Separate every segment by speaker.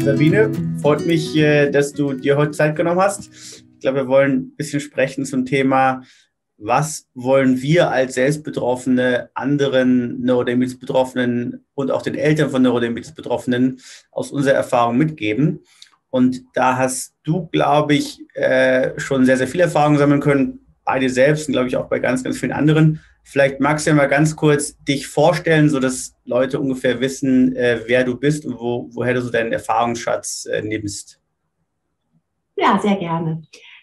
Speaker 1: Sabine, freut mich, dass du dir heute Zeit genommen hast. Ich glaube, wir wollen ein bisschen sprechen zum Thema, was wollen wir als Selbstbetroffene anderen Neurodermitis-Betroffenen und auch den Eltern von Neurodermitis-Betroffenen aus unserer Erfahrung mitgeben. Und da hast du, glaube ich, schon sehr, sehr viel Erfahrung sammeln können, bei dir selbst und, glaube ich, auch bei ganz, ganz vielen anderen. Vielleicht magst du ja mal ganz kurz dich vorstellen, sodass Leute ungefähr wissen, wer du bist und woher du so deinen Erfahrungsschatz nimmst.
Speaker 2: Ja, sehr gerne.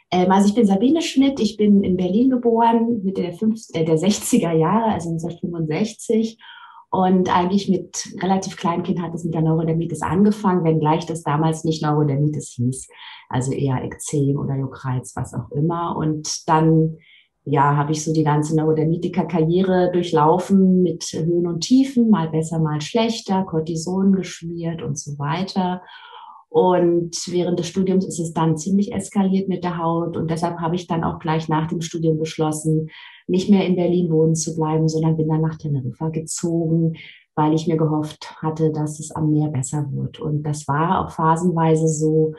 Speaker 2: Also ich bin Sabine Schmidt, ich bin in Berlin geboren, Mitte der 60er Jahre, also 1965. Und eigentlich mit relativ kleinem Kind hat es mit der Neurodermitis angefangen, wenngleich das damals nicht Neurodermitis hieß. Also eher Ekzem oder Juckreiz, was auch immer. Und dann habe ich so die ganze Neurodermitiker-Karriere durchlaufen mit Höhen und Tiefen, mal besser, mal schlechter, Cortison geschmiert und so weiter. Und während des Studiums ist es dann ziemlich eskaliert mit der Haut. Und deshalb habe ich dann auch gleich nach dem Studium beschlossen, nicht mehr in Berlin wohnen zu bleiben, sondern bin dann nach Teneriffa gezogen, weil ich mir gehofft hatte, dass es am Meer besser wird. Und das war auch phasenweise so,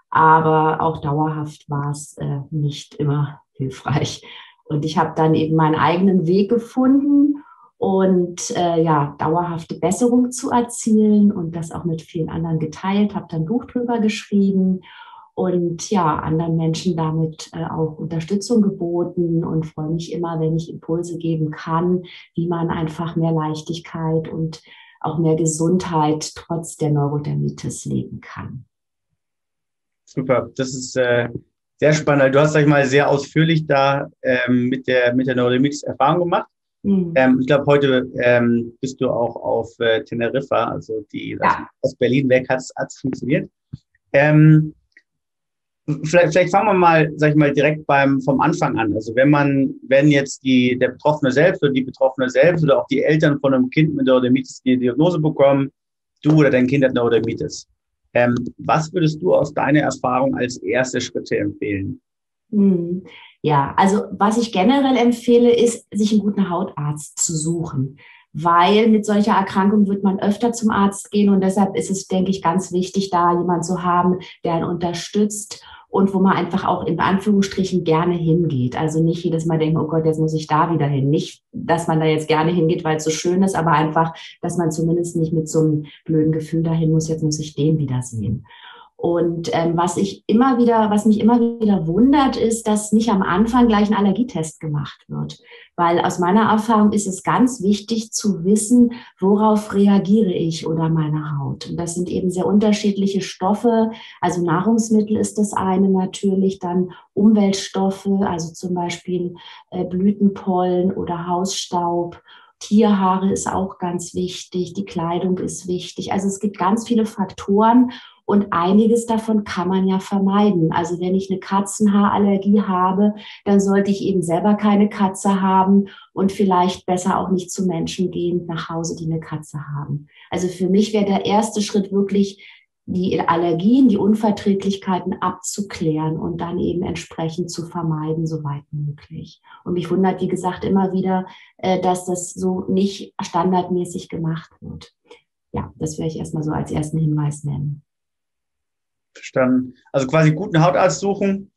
Speaker 2: aber auch dauerhaft war es nicht immer hilfreich. Und ich habe dann eben meinen eigenen Weg gefunden und dauerhafte Besserung zu erzielen und das auch mit vielen anderen geteilt, habe dann ein Buch drüber geschrieben und anderen Menschen damit auch Unterstützung geboten und freue mich immer, wenn ich Impulse geben kann, wie man einfach mehr Leichtigkeit und auch mehr Gesundheit trotz der Neurodermitis leben kann.
Speaker 1: Super, das ist sehr spannend. Du hast, sag ich mal, sehr ausführlich da mit der Neurodermitis Erfahrung gemacht. Ich glaube, heute bist du auch auf Teneriffa, also aus Berlin weg hat es funktioniert. Vielleicht fangen wir mal, sag ich mal, direkt vom Anfang an. Also wenn jetzt der Betroffene selbst oder die Betroffene selbst oder auch die Eltern von einem Kind mit Neurodermitis die Diagnose bekommen, du oder dein Kind hat Neurodermitis. Was würdest du aus deiner Erfahrung als erste Schritte empfehlen?
Speaker 2: Ja, also was ich generell empfehle, ist, sich einen guten Hautarzt zu suchen, weil mit solcher Erkrankung wird man öfter zum Arzt gehen und deshalb ist es, denke ich, ganz wichtig, da jemanden zu haben, der einen unterstützt und wo man einfach auch in Anführungsstrichen gerne hingeht. Also nicht jedes Mal denken, oh Gott, jetzt muss ich da wieder hin. Nicht, dass man da jetzt gerne hingeht, weil es so schön ist, aber einfach, dass man zumindest nicht mit so einem blöden Gefühl dahin muss, jetzt muss ich den wiedersehen. Und was mich immer wieder wundert, ist, dass nicht am Anfang gleich ein Allergietest gemacht wird. Weil aus meiner Erfahrung ist es ganz wichtig zu wissen, worauf reagiere ich oder meine Haut. Und das sind eben sehr unterschiedliche Stoffe. Also Nahrungsmittel ist das eine natürlich, dann Umweltstoffe, also zum Beispiel Blütenpollen oder Hausstaub. Tierhaare ist auch ganz wichtig, die Kleidung ist wichtig. Also es gibt ganz viele Faktoren. Und einiges davon kann man ja vermeiden. Also wenn ich eine Katzenhaarallergie habe, dann sollte ich eben selber keine Katze haben und vielleicht besser auch nicht zu Menschen gehen nach Hause, die eine Katze haben. Also für mich wäre der erste Schritt wirklich, die Allergien, die Unverträglichkeiten abzuklären und dann eben entsprechend zu vermeiden, soweit möglich. Und mich wundert, wie gesagt, immer wieder, dass das so nicht standardmäßig gemacht wird. Ja, das werde ich erstmal so als ersten Hinweis nennen.
Speaker 1: Verstanden. Also quasi guten Hautarzt suchen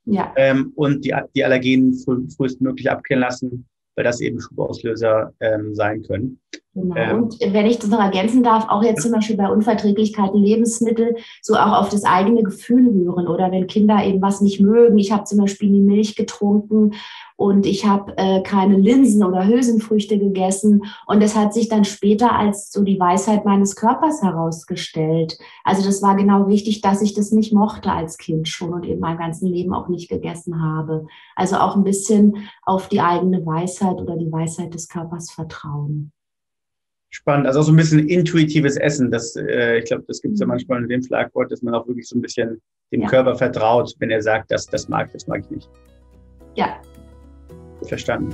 Speaker 1: und die Allergenen frühestmöglich abklären lassen, weil das eben Schubauslöser sein können.
Speaker 2: Genau. Und wenn ich das noch ergänzen darf, auch jetzt zum Beispiel bei Unverträglichkeiten Lebensmittel, so auch auf das eigene Gefühl hören oder wenn Kinder eben was nicht mögen. Ich habe zum Beispiel nie Milch getrunken und ich habe keine Linsen oder Hülsenfrüchte gegessen und das hat sich dann später als so die Weisheit meines Körpers herausgestellt. Also das war genau wichtig, dass ich das nicht mochte als Kind schon und eben mein ganzes Leben auch nicht gegessen habe. Also auch ein bisschen auf die eigene Weisheit oder die Weisheit des Körpers vertrauen.
Speaker 1: Spannend, also auch so ein bisschen intuitives Essen. Ich glaube, das gibt es ja manchmal in dem Schlagwort, dass man auch wirklich so ein bisschen dem Körper vertraut, wenn er sagt, das mag ich nicht.
Speaker 2: Ja.
Speaker 1: Verstanden.